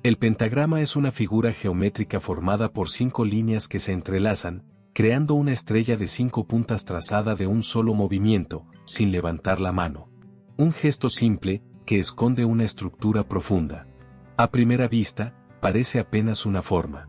El pentagrama es una figura geométrica formada por 5 líneas que se entrelazan, creando una estrella de 5 puntas trazada de un solo movimiento, sin levantar la mano. Un gesto simple, que esconde una estructura profunda. A primera vista, parece apenas una forma.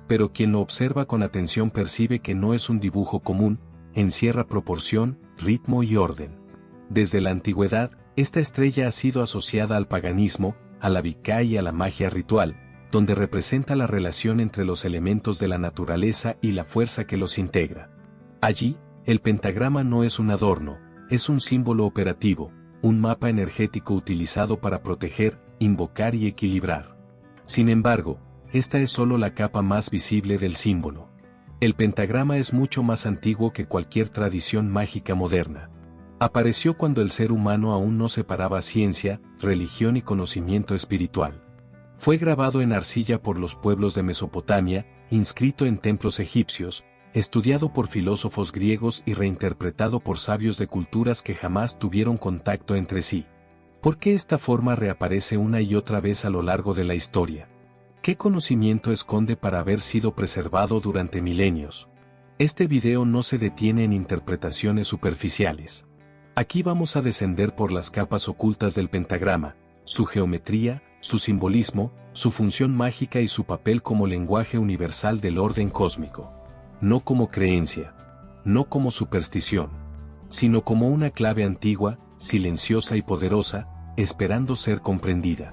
Pero quien lo observa con atención percibe que no es un dibujo común, encierra proporción, ritmo y orden. Desde la antigüedad, esta estrella ha sido asociada al paganismo, a la Wicca y a la magia ritual, donde representa la relación entre los elementos de la naturaleza y la fuerza que los integra. Allí, el pentagrama no es un adorno, es un símbolo operativo, un mapa energético utilizado para proteger, invocar y equilibrar. Sin embargo, esta es solo la capa más visible del símbolo. El pentagrama es mucho más antiguo que cualquier tradición mágica moderna. Apareció cuando el ser humano aún no separaba ciencia, religión y conocimiento espiritual. Fue grabado en arcilla por los pueblos de Mesopotamia, inscrito en templos egipcios, estudiado por filósofos griegos y reinterpretado por sabios de culturas que jamás tuvieron contacto entre sí. ¿Por qué esta forma reaparece una y otra vez a lo largo de la historia? ¿Qué conocimiento esconde para haber sido preservado durante milenios? Este video no se detiene en interpretaciones superficiales. Aquí vamos a descender por las capas ocultas del pentagrama, su geometría, su simbolismo, su función mágica y su papel como lenguaje universal del orden cósmico. No como creencia, no como superstición, sino como una clave antigua, silenciosa y poderosa, esperando ser comprendida.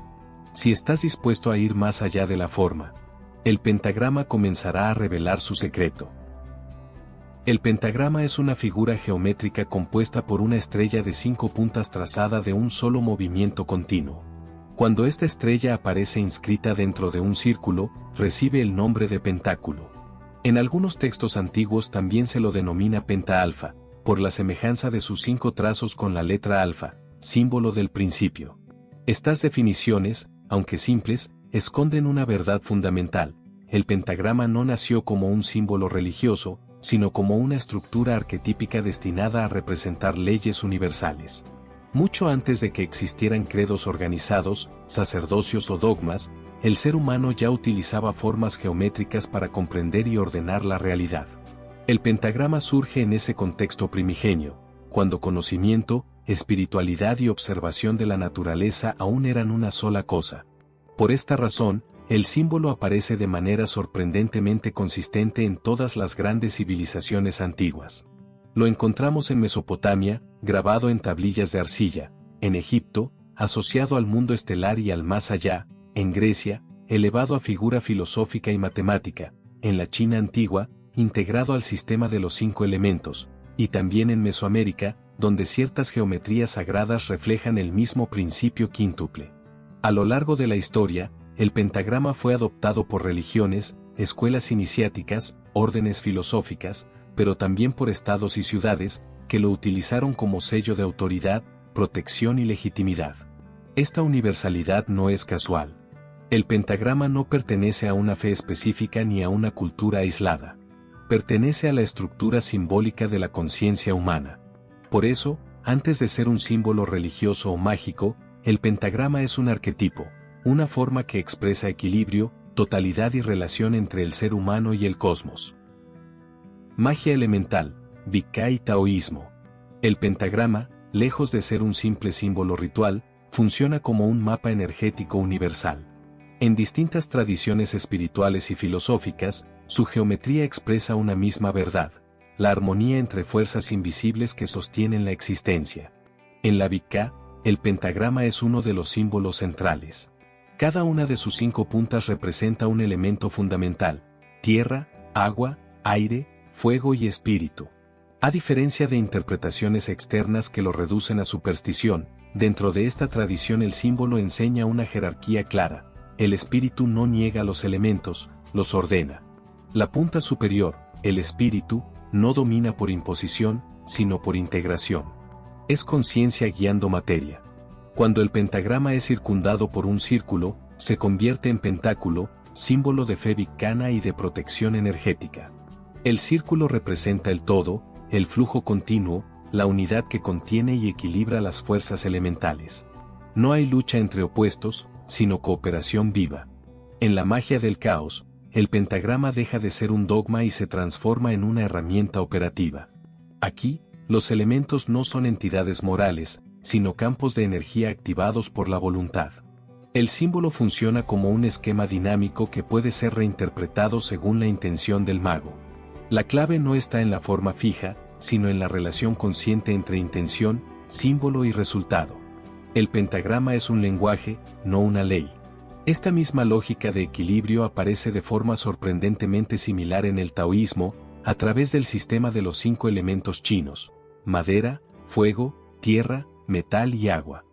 Si estás dispuesto a ir más allá de la forma, el pentagrama comenzará a revelar su secreto. El pentagrama es una figura geométrica compuesta por una estrella de 5 puntas trazada de un solo movimiento continuo. Cuando esta estrella aparece inscrita dentro de un círculo, recibe el nombre de pentáculo. En algunos textos antiguos también se lo denomina penta-alfa, por la semejanza de sus 5 trazos con la letra alfa, símbolo del principio. Estas definiciones, aunque simples, esconden una verdad fundamental. El pentagrama no nació como un símbolo religioso, sino como una estructura arquetípica destinada a representar leyes universales. Mucho antes de que existieran credos organizados, sacerdocios o dogmas, el ser humano ya utilizaba formas geométricas para comprender y ordenar la realidad. El pentagrama surge en ese contexto primigenio, cuando conocimiento, espiritualidad y observación de la naturaleza aún eran una sola cosa. Por esta razón, el símbolo aparece de manera sorprendentemente consistente en todas las grandes civilizaciones antiguas. Lo encontramos en Mesopotamia, grabado en tablillas de arcilla, en Egipto, asociado al mundo estelar y al más allá, en Grecia, elevado a figura filosófica y matemática, en la China antigua, integrado al sistema de los 5 elementos, y también en Mesoamérica, donde ciertas geometrías sagradas reflejan el mismo principio quíntuple. A lo largo de la historia, el pentagrama fue adoptado por religiones, escuelas iniciáticas, órdenes filosóficas, pero también por estados y ciudades, que lo utilizaron como sello de autoridad, protección y legitimidad. Esta universalidad no es casual. El pentagrama no pertenece a una fe específica ni a una cultura aislada. Pertenece a la estructura simbólica de la conciencia humana. Por eso, antes de ser un símbolo religioso o mágico, el pentagrama es un arquetipo, una forma que expresa equilibrio, totalidad y relación entre el ser humano y el cosmos. Magia elemental, Wicca y taoísmo. El pentagrama, lejos de ser un simple símbolo ritual, funciona como un mapa energético universal. En distintas tradiciones espirituales y filosóficas, su geometría expresa una misma verdad, la armonía entre fuerzas invisibles que sostienen la existencia. En la Wicca, el pentagrama es uno de los símbolos centrales. Cada una de sus 5 puntas representa un elemento fundamental: tierra, agua, aire, fuego y espíritu. A diferencia de interpretaciones externas que lo reducen a superstición, dentro de esta tradición el símbolo enseña una jerarquía clara. El espíritu no niega los elementos, los ordena. La punta superior, el espíritu, no domina por imposición, sino por integración. Es conciencia guiando materia. Cuando el pentagrama es circundado por un círculo, se convierte en pentáculo, símbolo de fe wiccana y de protección energética. El círculo representa el todo, el flujo continuo, la unidad que contiene y equilibra las fuerzas elementales. No hay lucha entre opuestos, sino cooperación viva. En la magia del caos, el pentagrama deja de ser un dogma y se transforma en una herramienta operativa. Aquí, los elementos no son entidades morales, sino campos de energía activados por la voluntad. El símbolo funciona como un esquema dinámico que puede ser reinterpretado según la intención del mago. La clave no está en la forma fija, sino en la relación consciente entre intención, símbolo y resultado. El pentagrama es un lenguaje, no una ley. Esta misma lógica de equilibrio aparece de forma sorprendentemente similar en el taoísmo, a través del sistema de los 5 elementos chinos: madera, fuego, tierra, metal y agua.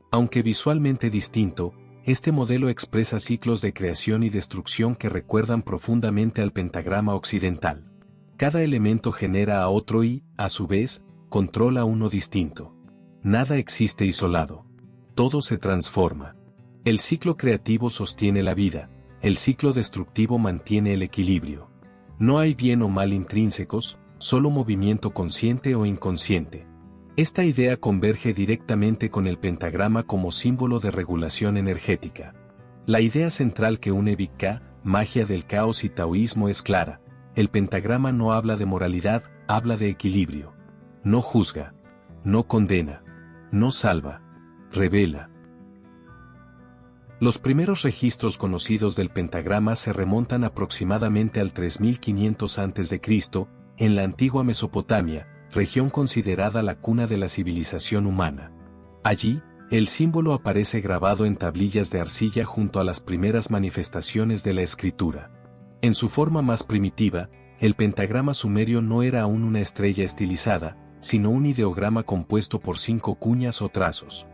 Aunque visualmente distinto, este modelo expresa ciclos de creación y destrucción que recuerdan profundamente al pentagrama occidental. Cada elemento genera a otro y, a su vez, controla uno distinto. Nada existe isolado. Todo se transforma. El ciclo creativo sostiene la vida, el ciclo destructivo mantiene el equilibrio. No hay bien o mal intrínsecos, solo movimiento consciente o inconsciente. Esta idea converge directamente con el pentagrama como símbolo de regulación energética. La idea central que une Wicca, magia del caos y taoísmo es clara: el pentagrama no habla de moralidad, habla de equilibrio. No juzga, no condena, no salva, revela. Los primeros registros conocidos del pentagrama se remontan aproximadamente al 3500 a.C., en la antigua Mesopotamia, región considerada la cuna de la civilización humana. Allí, el símbolo aparece grabado en tablillas de arcilla junto a las primeras manifestaciones de la escritura. En su forma más primitiva, el pentagrama sumerio no era aún una estrella estilizada, sino un ideograma compuesto por 5 cuñas o trazos.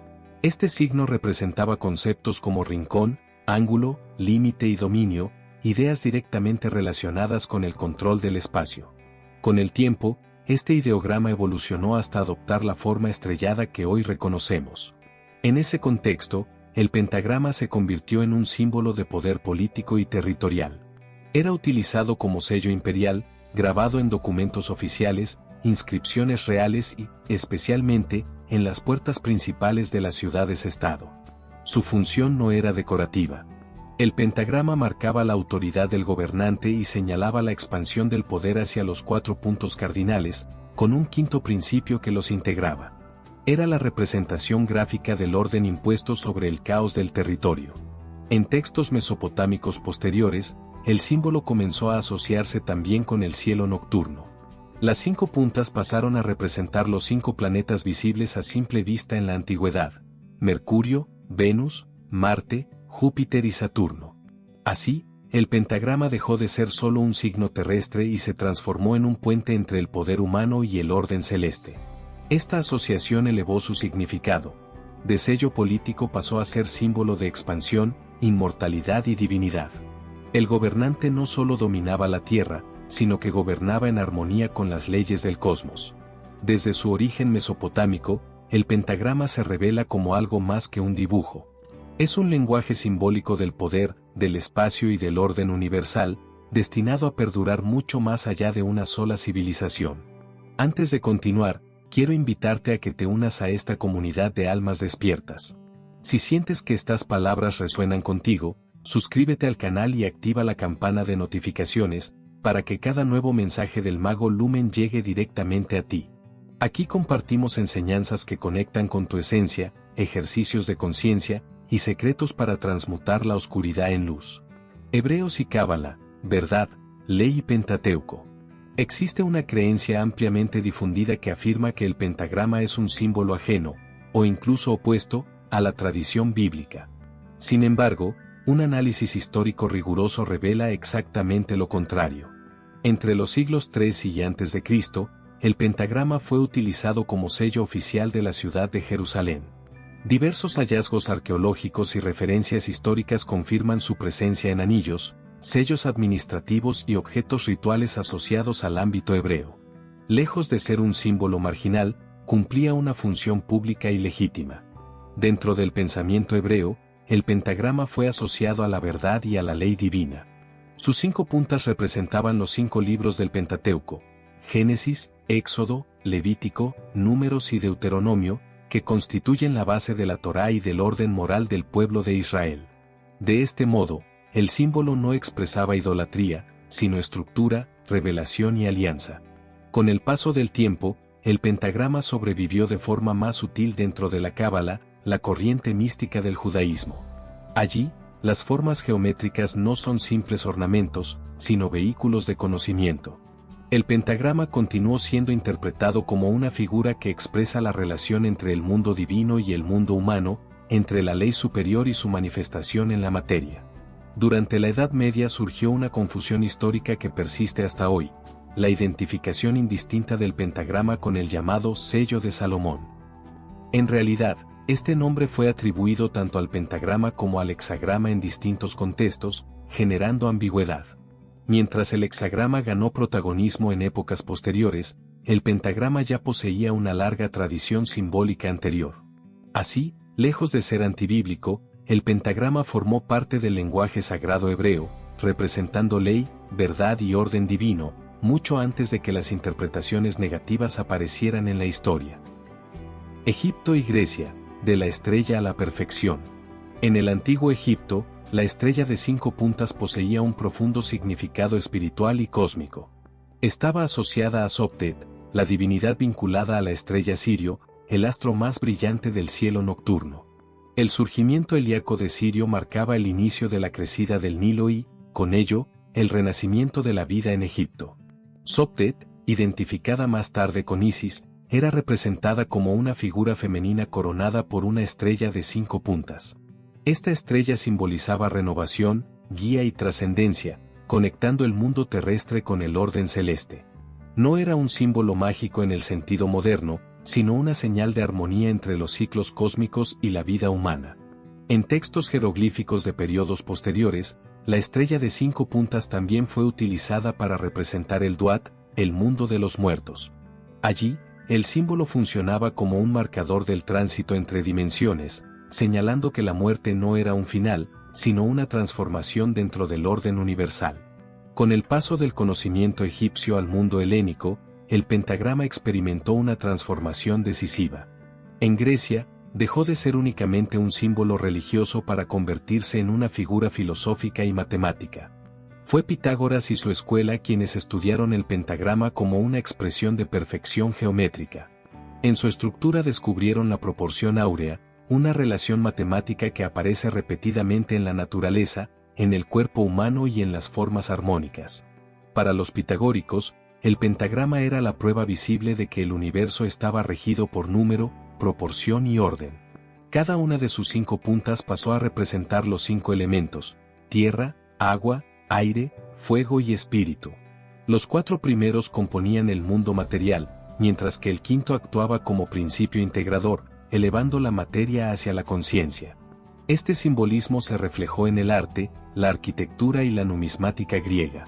Este signo representaba conceptos como rincón, ángulo, límite y dominio, ideas directamente relacionadas con el control del espacio. Con el tiempo, este ideograma evolucionó hasta adoptar la forma estrellada que hoy reconocemos. En ese contexto, el pentagrama se convirtió en un símbolo de poder político y territorial. Era utilizado como sello imperial, grabado en documentos oficiales, inscripciones reales y, especialmente, en las puertas principales de las ciudades-estado. Su función no era decorativa. El pentagrama marcaba la autoridad del gobernante y señalaba la expansión del poder hacia los 4 puntos cardinales, con un quinto principio que los integraba. Era la representación gráfica del orden impuesto sobre el caos del territorio. En textos mesopotámicos posteriores, el símbolo comenzó a asociarse también con el cielo nocturno. Las 5 puntas pasaron a representar los 5 planetas visibles a simple vista en la antigüedad: Mercurio, Venus, Marte, Júpiter y Saturno. Así, el pentagrama dejó de ser solo un signo terrestre y se transformó en un puente entre el poder humano y el orden celeste. Esta asociación elevó su significado. De sello político pasó a ser símbolo de expansión, inmortalidad y divinidad. El gobernante no solo dominaba la tierra, sino que gobernaba en armonía con las leyes del cosmos. Desde su origen mesopotámico, el pentagrama se revela como algo más que un dibujo. Es un lenguaje simbólico del poder, del espacio y del orden universal, destinado a perdurar mucho más allá de una sola civilización. Antes de continuar, quiero invitarte a que te unas a esta comunidad de almas despiertas. Si sientes que estas palabras resuenan contigo, suscríbete al canal y activa la campana de notificaciones, para que cada nuevo mensaje del Mago Lumen llegue directamente a ti. Aquí compartimos enseñanzas que conectan con tu esencia, ejercicios de conciencia, y secretos para transmutar la oscuridad en luz. Hebreos y Cábala, verdad, ley y Pentateuco. Existe una creencia ampliamente difundida que afirma que el pentagrama es un símbolo ajeno, o incluso opuesto, a la tradición bíblica. Sin embargo, un análisis histórico riguroso revela exactamente lo contrario. Entre los siglos III y a.C., el pentagrama fue utilizado como sello oficial de la ciudad de Jerusalén. Diversos hallazgos arqueológicos y referencias históricas confirman su presencia en anillos, sellos administrativos y objetos rituales asociados al ámbito hebreo. Lejos de ser un símbolo marginal, cumplía una función pública y legítima. Dentro del pensamiento hebreo, el pentagrama fue asociado a la verdad y a la ley divina. Sus 5 puntas representaban los 5 libros del Pentateuco: Génesis, Éxodo, Levítico, Números y Deuteronomio, que constituyen la base de la Torá y del orden moral del pueblo de Israel. De este modo, el símbolo no expresaba idolatría, sino estructura, revelación y alianza. Con el paso del tiempo, el pentagrama sobrevivió de forma más sutil dentro de la Cábala, la corriente mística del judaísmo. Allí, las formas geométricas no son simples ornamentos, sino vehículos de conocimiento. El pentagrama continuó siendo interpretado como una figura que expresa la relación entre el mundo divino y el mundo humano, entre la ley superior y su manifestación en la materia. Durante la Edad Media surgió una confusión histórica que persiste hasta hoy, la identificación indistinta del pentagrama con el llamado Sello de Salomón. En realidad, este nombre fue atribuido tanto al pentagrama como al hexagrama en distintos contextos, generando ambigüedad. Mientras el hexagrama ganó protagonismo en épocas posteriores, el pentagrama ya poseía una larga tradición simbólica anterior. Así, lejos de ser antibíblico, el pentagrama formó parte del lenguaje sagrado hebreo, representando ley, verdad y orden divino, mucho antes de que las interpretaciones negativas aparecieran en la historia. Egipto y Grecia, de la estrella a la perfección. En el antiguo Egipto, la estrella de 5 puntas poseía un profundo significado espiritual y cósmico. Estaba asociada a Soptet, la divinidad vinculada a la estrella Sirio, el astro más brillante del cielo nocturno. El surgimiento helíaco de Sirio marcaba el inicio de la crecida del Nilo y, con ello, el renacimiento de la vida en Egipto. Soptet, identificada más tarde con Isis, era representada como una figura femenina coronada por una estrella de 5 puntas. Esta estrella simbolizaba renovación, guía y trascendencia, conectando el mundo terrestre con el orden celeste. No era un símbolo mágico en el sentido moderno, sino una señal de armonía entre los ciclos cósmicos y la vida humana. En textos jeroglíficos de periodos posteriores, la estrella de 5 puntas también fue utilizada para representar el Duat, el mundo de los muertos. Allí, el símbolo funcionaba como un marcador del tránsito entre dimensiones, señalando que la muerte no era un final, sino una transformación dentro del orden universal. Con el paso del conocimiento egipcio al mundo helénico, el pentagrama experimentó una transformación decisiva. En Grecia, dejó de ser únicamente un símbolo religioso para convertirse en una figura filosófica y matemática. Fue Pitágoras y su escuela quienes estudiaron el pentagrama como una expresión de perfección geométrica. En su estructura descubrieron la proporción áurea, una relación matemática que aparece repetidamente en la naturaleza, en el cuerpo humano y en las formas armónicas. Para los pitagóricos, el pentagrama era la prueba visible de que el universo estaba regido por número, proporción y orden. Cada una de sus 5 puntas pasó a representar los 5 elementos: tierra, agua, aire, fuego y espíritu. Los 4 primeros componían el mundo material, mientras que el quinto actuaba como principio integrador, elevando la materia hacia la conciencia. Este simbolismo se reflejó en el arte, la arquitectura y la numismática griega.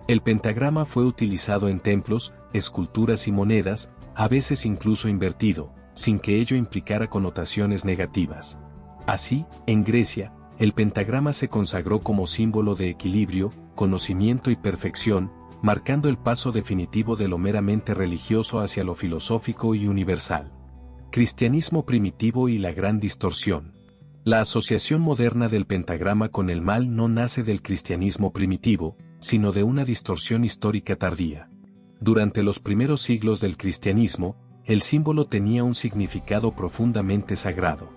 El pentagrama fue utilizado en templos, esculturas y monedas, a veces incluso invertido, sin que ello implicara connotaciones negativas. Así, en Grecia, el pentagrama se consagró como símbolo de equilibrio, conocimiento y perfección, marcando el paso definitivo de lo meramente religioso hacia lo filosófico y universal. Cristianismo primitivo y la gran distorsión. La asociación moderna del pentagrama con el mal no nace del cristianismo primitivo, sino de una distorsión histórica tardía. Durante los primeros siglos del cristianismo, el símbolo tenía un significado profundamente sagrado.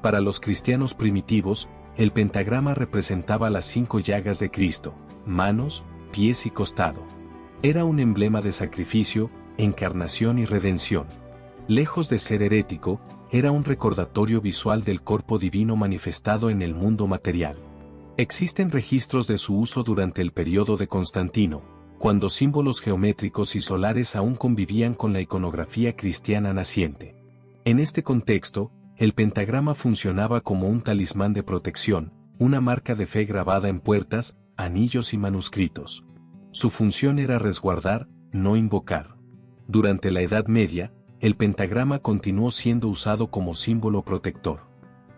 Para los cristianos primitivos, el pentagrama representaba las 5 llagas de Cristo: manos, pies y costado. Era un emblema de sacrificio, encarnación y redención. Lejos de ser herético, era un recordatorio visual del cuerpo divino manifestado en el mundo material. Existen registros de su uso durante el periodo de Constantino, cuando símbolos geométricos y solares aún convivían con la iconografía cristiana naciente. En este contexto, el pentagrama funcionaba como un talismán de protección, una marca de fe grabada en puertas, anillos y manuscritos. Su función era resguardar, no invocar. Durante la Edad Media, el pentagrama continuó siendo usado como símbolo protector.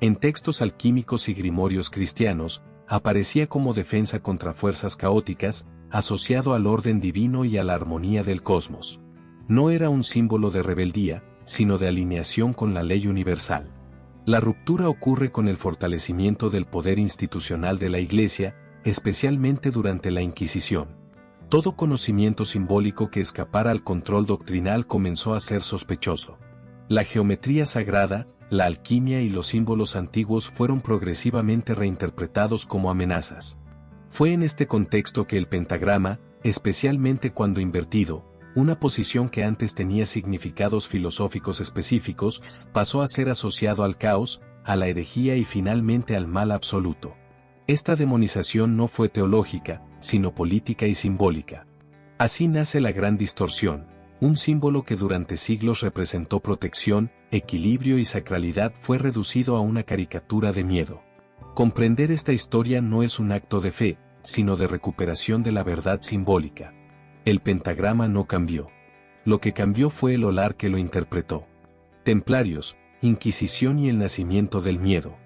En textos alquímicos y grimorios cristianos, aparecía como defensa contra fuerzas caóticas, asociado al orden divino y a la armonía del cosmos. No era un símbolo de rebeldía, sino de alineación con la ley universal. La ruptura ocurre con el fortalecimiento del poder institucional de la Iglesia, especialmente durante la Inquisición. Todo conocimiento simbólico que escapara al control doctrinal comenzó a ser sospechoso. La geometría sagrada, la alquimia y los símbolos antiguos fueron progresivamente reinterpretados como amenazas. Fue en este contexto que el pentagrama, especialmente cuando invertido, una posición que antes tenía significados filosóficos específicos, pasó a ser asociado al caos, a la herejía y finalmente al mal absoluto. Esta demonización no fue teológica, sino política y simbólica. Así nace la gran distorsión, un símbolo que durante siglos representó protección, equilibrio y sacralidad fue reducido a una caricatura de miedo. Comprender esta historia no es un acto de fe, sino de recuperación de la verdad simbólica. El pentagrama no cambió. Lo que cambió fue el olar que lo interpretó. Templarios, Inquisición y el nacimiento del miedo.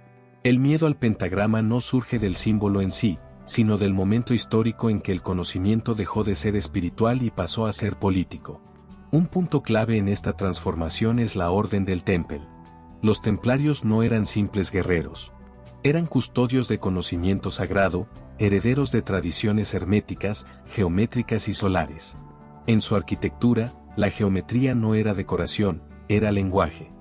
El miedo al pentagrama no surge del símbolo en sí, sino del momento histórico en que el conocimiento dejó de ser espiritual y pasó a ser político. Un punto clave en esta transformación es la Orden del Temple. Los templarios no eran simples guerreros. Eran custodios de conocimiento sagrado, herederos de tradiciones herméticas, geométricas y solares. En su arquitectura, la geometría no era decoración, era lenguaje.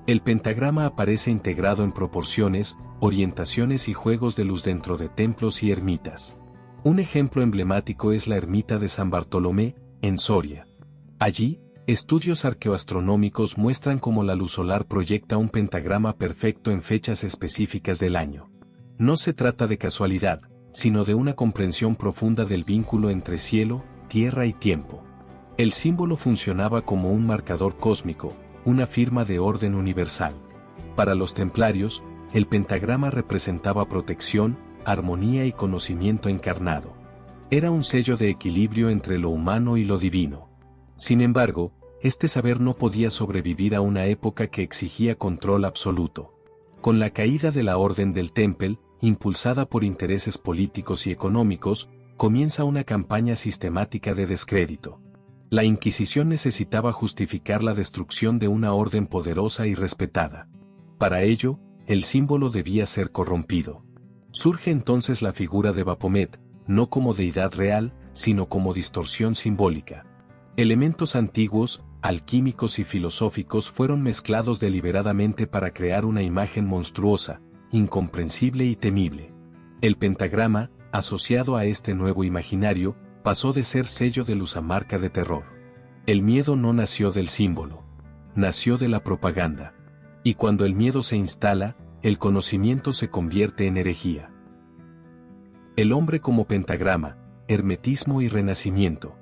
El pentagrama aparece integrado en proporciones, orientaciones y juegos de luz dentro de templos y ermitas. Un ejemplo emblemático es la ermita de San Bartolomé, en Soria. Allí, estudios arqueoastronómicos muestran cómo la luz solar proyecta un pentagrama perfecto en fechas específicas del año. No se trata de casualidad, sino de una comprensión profunda del vínculo entre cielo, tierra y tiempo. El símbolo funcionaba como un marcador cósmico, una firma de orden universal. Para los templarios, el pentagrama representaba protección, armonía y conocimiento encarnado. Era un sello de equilibrio entre lo humano y lo divino. Sin embargo, este saber no podía sobrevivir a una época que exigía control absoluto. Con la caída de la Orden del Temple, impulsada por intereses políticos y económicos, comienza una campaña sistemática de descrédito. La Inquisición necesitaba justificar la destrucción de una orden poderosa y respetada. Para ello, el símbolo debía ser corrompido. Surge entonces la figura de Baphomet, no como deidad real, sino como distorsión simbólica. Elementos antiguos, alquímicos y filosóficos fueron mezclados deliberadamente para crear una imagen monstruosa, incomprensible y temible. El pentagrama, asociado a este nuevo imaginario, pasó de ser sello de luz a marca de terror. El miedo no nació del símbolo. Nació de la propaganda. Y cuando el miedo se instala, el conocimiento se convierte en herejía. El hombre como pentagrama, hermetismo y renacimiento.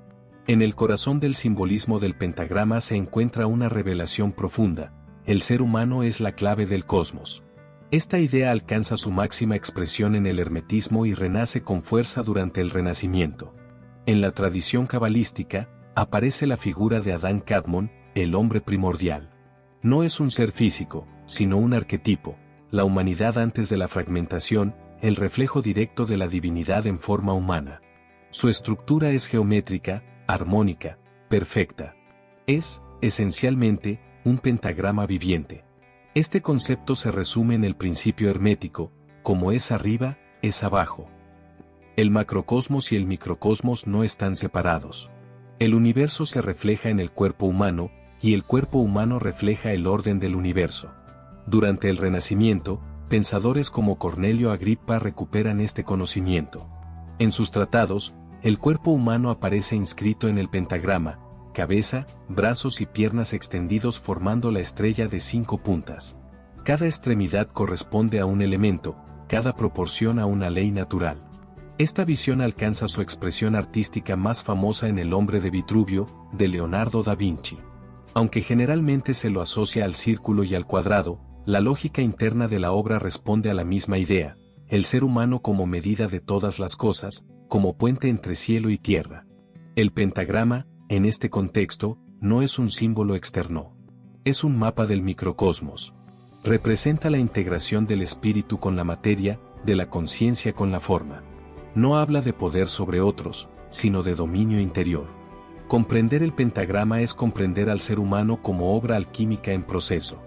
En el corazón del simbolismo del pentagrama se encuentra una revelación profunda: el ser humano es la clave del cosmos. Esta idea alcanza su máxima expresión en el hermetismo y renace con fuerza durante el Renacimiento. En la tradición cabalística, aparece la figura de Adán Kadmon, el hombre primordial. No es un ser físico, sino un arquetipo, la humanidad antes de la fragmentación, el reflejo directo de la divinidad en forma humana. Su estructura es geométrica, armónica, perfecta. Es, esencialmente, un pentagrama viviente. Este concepto se resume en el principio hermético: como es arriba, es abajo. El macrocosmos y el microcosmos no están separados. El universo se refleja en el cuerpo humano, y el cuerpo humano refleja el orden del universo. Durante el Renacimiento, pensadores como Cornelio Agrippa recuperan este conocimiento. En sus tratados, el cuerpo humano aparece inscrito en el pentagrama: cabeza, brazos y piernas extendidos formando la estrella de 5 puntas. Cada extremidad corresponde a un elemento, cada proporción a una ley natural. Esta visión alcanza su expresión artística más famosa en El hombre de Vitruvio, de Leonardo da Vinci. Aunque generalmente se lo asocia al círculo y al cuadrado, la lógica interna de la obra responde a la misma idea: el ser humano como medida de todas las cosas, como puente entre cielo y tierra. El pentagrama, en este contexto, no es un símbolo externo. Es un mapa del microcosmos. Representa la integración del espíritu con la materia, de la conciencia con la forma. No habla de poder sobre otros, sino de dominio interior. Comprender el pentagrama es comprender al ser humano como obra alquímica en proceso.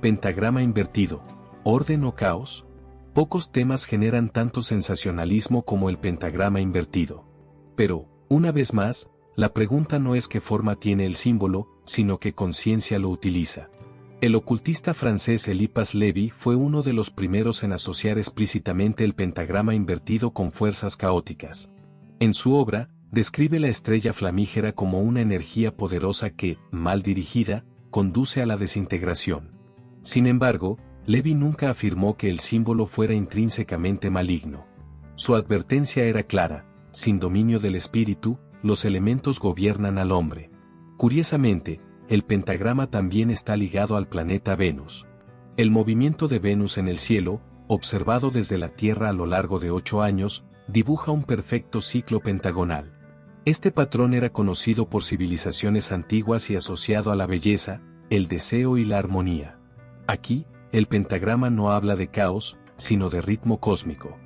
Pentagrama invertido, ¿orden o caos? Pocos temas generan tanto sensacionalismo como el pentagrama invertido. Pero, una vez más, la pregunta no es qué forma tiene el símbolo, sino qué conciencia lo utiliza. El ocultista francés Eliphas Lévy fue uno de los primeros en asociar explícitamente el pentagrama invertido con fuerzas caóticas. En su obra, describe la estrella flamígera como una energía poderosa que, mal dirigida, conduce a la desintegración. Sin embargo, Lévy nunca afirmó que el símbolo fuera intrínsecamente maligno. Su advertencia era clara: sin dominio del espíritu, los elementos gobiernan al hombre. Curiosamente, el pentagrama también está ligado al planeta Venus. El movimiento de Venus en el cielo, observado desde la Tierra a lo largo de 8 años, dibuja un perfecto ciclo pentagonal. Este patrón era conocido por civilizaciones antiguas y asociado a la belleza, el deseo y la armonía. Aquí, el pentagrama no habla de caos, sino de ritmo cósmico.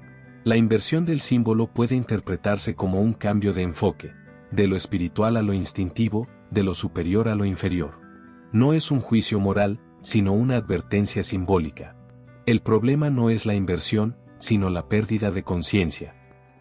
La inversión del símbolo puede interpretarse como un cambio de enfoque, de lo espiritual a lo instintivo, de lo superior a lo inferior. No es un juicio moral, sino una advertencia simbólica. El problema no es la inversión, sino la pérdida de conciencia.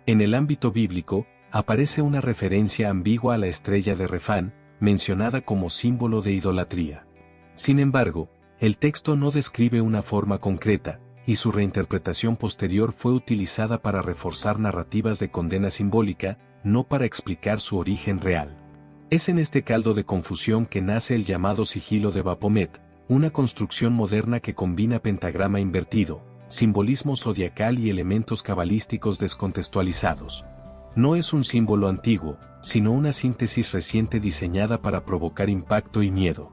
En el ámbito bíblico, aparece una referencia ambigua a la estrella de Refán, mencionada como símbolo de idolatría. Sin embargo, el texto no describe una forma concreta, y su reinterpretación posterior fue utilizada para reforzar narrativas de condena simbólica, no para explicar su origen real. Es en este caldo de confusión que nace el llamado sigilo de Baphomet, una construcción moderna que combina pentagrama invertido, simbolismo zodiacal y elementos cabalísticos descontextualizados. No es un símbolo antiguo, sino una síntesis reciente diseñada para provocar impacto y miedo.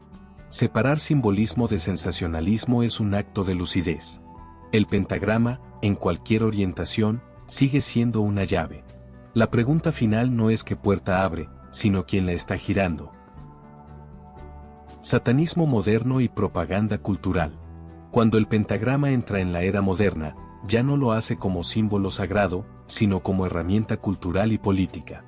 Separar simbolismo de sensacionalismo es un acto de lucidez. El pentagrama, en cualquier orientación, sigue siendo una llave. La pregunta final no es qué puerta abre, sino quién la está girando. Satanismo moderno y propaganda cultural. Cuando el pentagrama entra en la era moderna, ya no lo hace como símbolo sagrado, sino como herramienta cultural y política.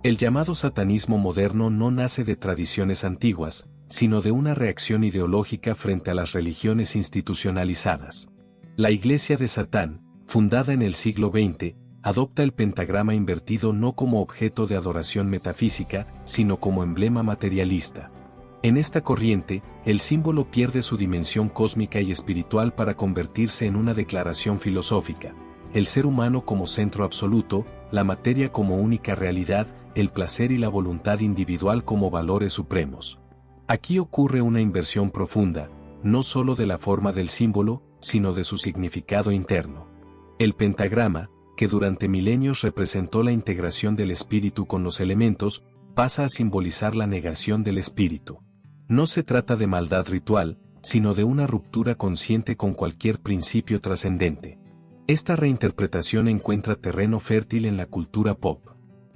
El llamado satanismo moderno no nace de tradiciones antiguas, sino de una reacción ideológica frente a las religiones institucionalizadas. La Iglesia de Satán, fundada en el siglo XX, adopta el pentagrama invertido no como objeto de adoración metafísica, sino como emblema materialista. En esta corriente, el símbolo pierde su dimensión cósmica y espiritual para convertirse en una declaración filosófica: el ser humano como centro absoluto, la materia como única realidad, el placer y la voluntad individual como valores supremos. Aquí ocurre una inversión profunda, no solo de la forma del símbolo, sino de su significado interno. El pentagrama, que durante milenios representó la integración del espíritu con los elementos, pasa a simbolizar la negación del espíritu. No se trata de maldad ritual, sino de una ruptura consciente con cualquier principio trascendente. Esta reinterpretación encuentra terreno fértil en la cultura pop.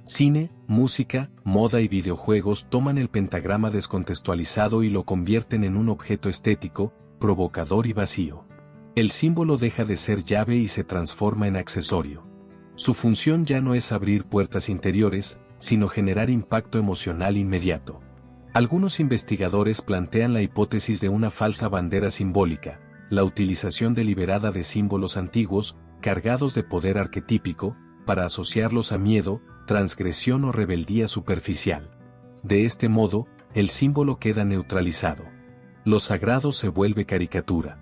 Cine, música, moda y videojuegos toman el pentagrama descontextualizado y lo convierten en un objeto estético, provocador y vacío. El símbolo deja de ser llave y se transforma en accesorio. Su función ya no es abrir puertas interiores, sino generar impacto emocional inmediato. Algunos investigadores plantean la hipótesis de una falsa bandera simbólica, la utilización deliberada de símbolos antiguos, cargados de poder arquetípico, para asociarlos a miedo, transgresión o rebeldía superficial. De este modo, el símbolo queda neutralizado. Lo sagrado se vuelve caricatura.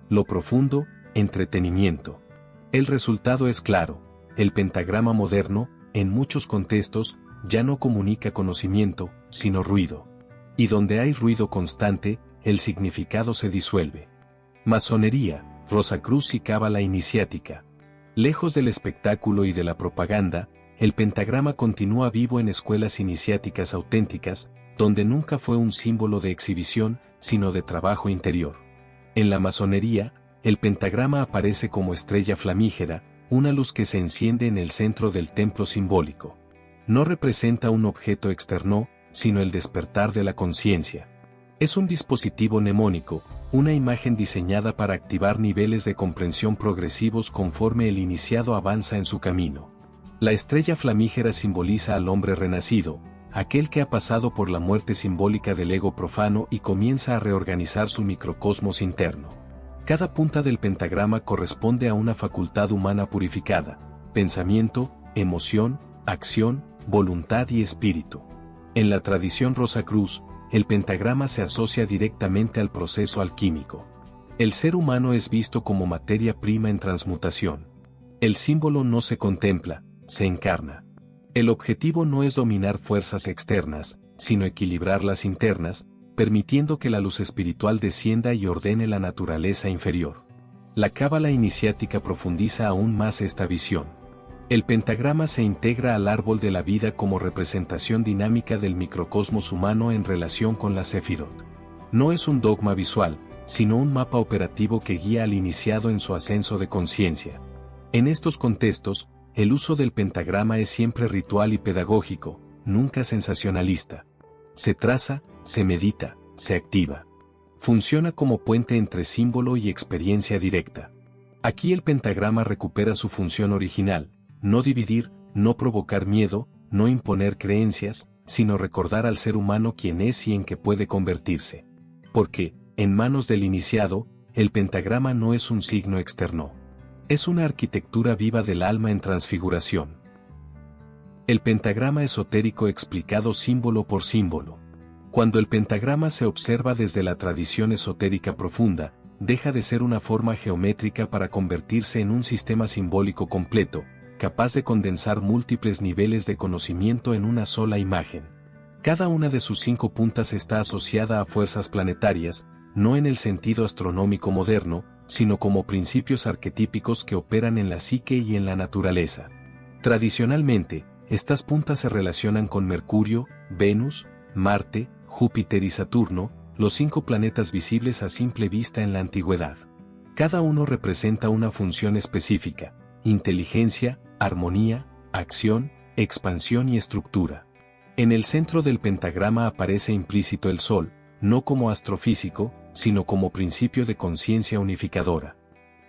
Lo profundo, entretenimiento. El resultado es claro: el pentagrama moderno, en muchos contextos, ya no comunica conocimiento, sino ruido. Y donde hay ruido constante, el significado se disuelve. Masonería, Rosacruz y cábala iniciática. Lejos del espectáculo y de la propaganda, el pentagrama continúa vivo en escuelas iniciáticas auténticas, donde nunca fue un símbolo de exhibición, sino de trabajo interior. En la masonería, el pentagrama aparece como estrella flamígera, una luz que se enciende en el centro del templo simbólico. No representa un objeto externo, sino el despertar de la conciencia. Es un dispositivo mnemónico, una imagen diseñada para activar niveles de comprensión progresivos conforme el iniciado avanza en su camino. La estrella flamígera simboliza al hombre renacido, aquel que ha pasado por la muerte simbólica del ego profano y comienza a reorganizar su microcosmos interno. Cada punta del pentagrama corresponde a una facultad humana purificada: pensamiento, emoción, acción, voluntad y espíritu. En la tradición Rosacruz, el pentagrama se asocia directamente al proceso alquímico. El ser humano es visto como materia prima en transmutación. El símbolo no se contempla, se encarna. El objetivo no es dominar fuerzas externas, sino equilibrar las internas, permitiendo que la luz espiritual descienda y ordene la naturaleza inferior. La cábala iniciática profundiza aún más esta visión. El pentagrama se integra al árbol de la vida como representación dinámica del microcosmos humano en relación con la Sefirot. No es un dogma visual, sino un mapa operativo que guía al iniciado en su ascenso de conciencia. En estos contextos, el uso del pentagrama es siempre ritual y pedagógico, nunca sensacionalista. Se traza, se medita, se activa. Funciona como puente entre símbolo y experiencia directa. Aquí el pentagrama recupera su función original: no dividir, no provocar miedo, no imponer creencias, sino recordar al ser humano quién es y en qué puede convertirse. Porque, en manos del iniciado, el pentagrama no es un signo externo. Es una arquitectura viva del alma en transfiguración. El pentagrama esotérico explicado símbolo por símbolo. Cuando el pentagrama se observa desde la tradición esotérica profunda, deja de ser una forma geométrica para convertirse en un sistema simbólico completo, capaz de condensar múltiples niveles de conocimiento en una sola imagen. Cada una de sus 5 puntas está asociada a fuerzas planetarias, no en el sentido astronómico moderno, sino como principios arquetípicos que operan en la psique y en la naturaleza. Tradicionalmente, estas puntas se relacionan con Mercurio, Venus, Marte, Júpiter y Saturno, los 5 planetas visibles a simple vista en la antigüedad. Cada uno representa una función específica: inteligencia, armonía, acción, expansión y estructura. En el centro del pentagrama aparece implícito el Sol, no como astrofísico, sino como principio de conciencia unificadora.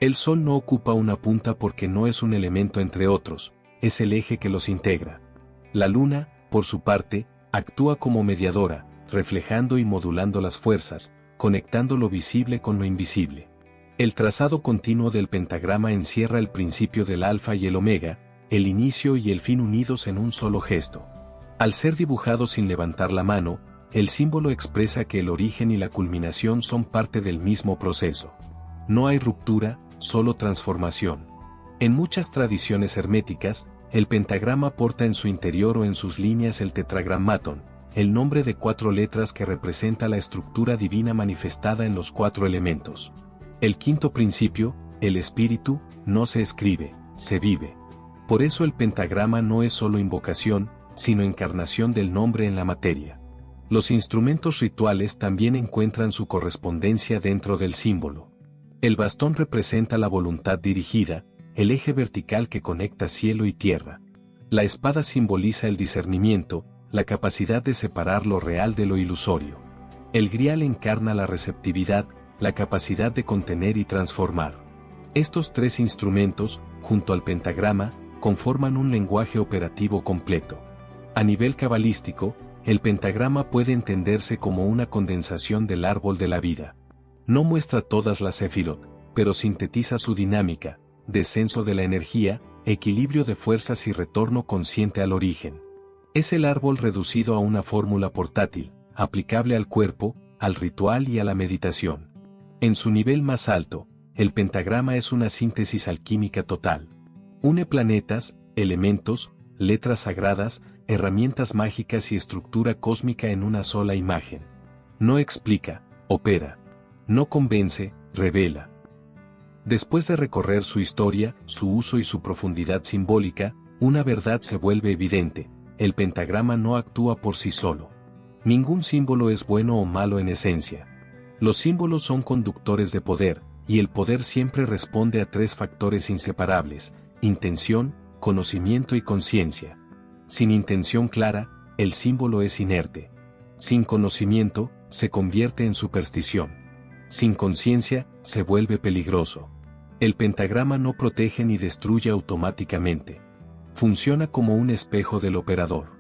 El Sol no ocupa una punta porque no es un elemento entre otros, es el eje que los integra. La Luna, por su parte, actúa como mediadora, reflejando y modulando las fuerzas, conectando lo visible con lo invisible. El trazado continuo del pentagrama encierra el principio del alfa y el omega, el inicio y el fin unidos en un solo gesto. Al ser dibujado sin levantar la mano, el símbolo expresa que el origen y la culminación son parte del mismo proceso. No hay ruptura, solo transformación. En muchas tradiciones herméticas, el pentagrama porta en su interior o en sus líneas el tetragrammaton, el nombre de 4 letras que representa la estructura divina manifestada en los 4 elementos. El quinto principio, el espíritu, no se escribe, se vive. Por eso el pentagrama no es solo invocación, sino encarnación del nombre en la materia. Los instrumentos rituales también encuentran su correspondencia dentro del símbolo. El bastón representa la voluntad dirigida, el eje vertical que conecta cielo y tierra. La espada simboliza el discernimiento, la capacidad de separar lo real de lo ilusorio. El grial encarna la receptividad, la capacidad de contener y transformar. Estos 3 instrumentos, junto al pentagrama, conforman un lenguaje operativo completo. A nivel cabalístico, el pentagrama puede entenderse como una condensación del árbol de la vida. No muestra todas las Sefirot, pero sintetiza su dinámica: descenso de la energía, equilibrio de fuerzas y retorno consciente al origen. Es el árbol reducido a una fórmula portátil, aplicable al cuerpo, al ritual y a la meditación. En su nivel más alto, el pentagrama es una síntesis alquímica total. Une planetas, elementos, letras sagradas, herramientas mágicas y estructura cósmica en una sola imagen. No explica, opera. No convence, revela. Después de recorrer su historia, su uso y su profundidad simbólica, una verdad se vuelve evidente: el pentagrama no actúa por sí solo. Ningún símbolo es bueno o malo en esencia. Los símbolos son conductores de poder, y el poder siempre responde a 3 factores inseparables: intención, conocimiento y conciencia. Sin intención clara, el símbolo es inerte. Sin conocimiento, se convierte en superstición. Sin conciencia, se vuelve peligroso. El pentagrama no protege ni destruye automáticamente. Funciona como un espejo del operador.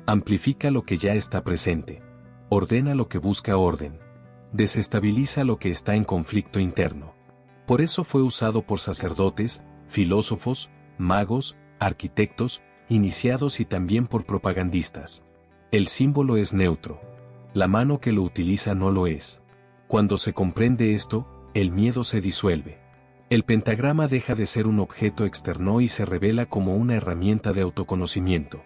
Amplifica lo que ya está presente. Ordena lo que busca orden. Desestabiliza lo que está en conflicto interno. Por eso fue usado por sacerdotes, filósofos, magos, arquitectos, iniciados y también por propagandistas. El símbolo es neutro. La mano que lo utiliza no lo es. Cuando se comprende esto, el miedo se disuelve. El pentagrama deja de ser un objeto externo y se revela como una herramienta de autoconocimiento.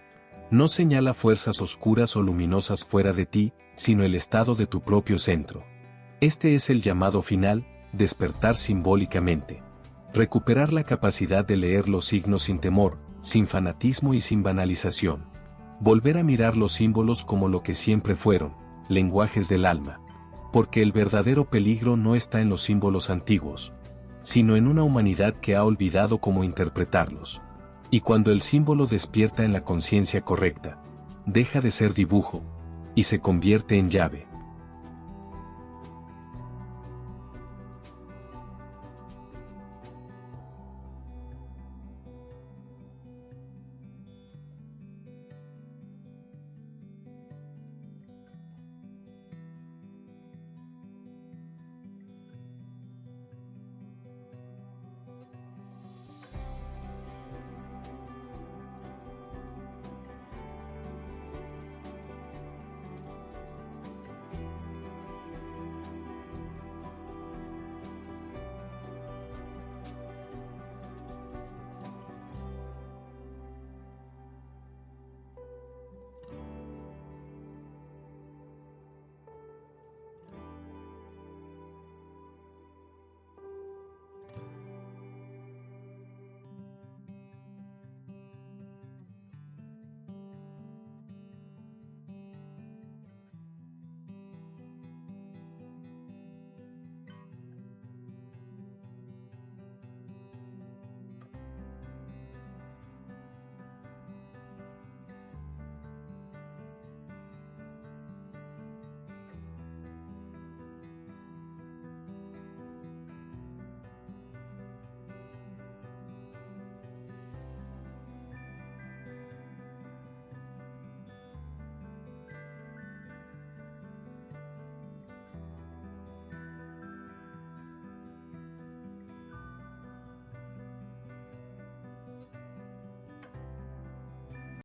No señala fuerzas oscuras o luminosas fuera de ti, sino el estado de tu propio centro. Este es el llamado final, despertar simbólicamente. Recuperar la capacidad de leer los signos sin temor, sin fanatismo y sin banalización. Volver a mirar los símbolos como lo que siempre fueron, lenguajes del alma. Porque el verdadero peligro no está en los símbolos antiguos, sino en una humanidad que ha olvidado cómo interpretarlos. Y cuando el símbolo despierta en la conciencia correcta, deja de ser dibujo, y se convierte en llave.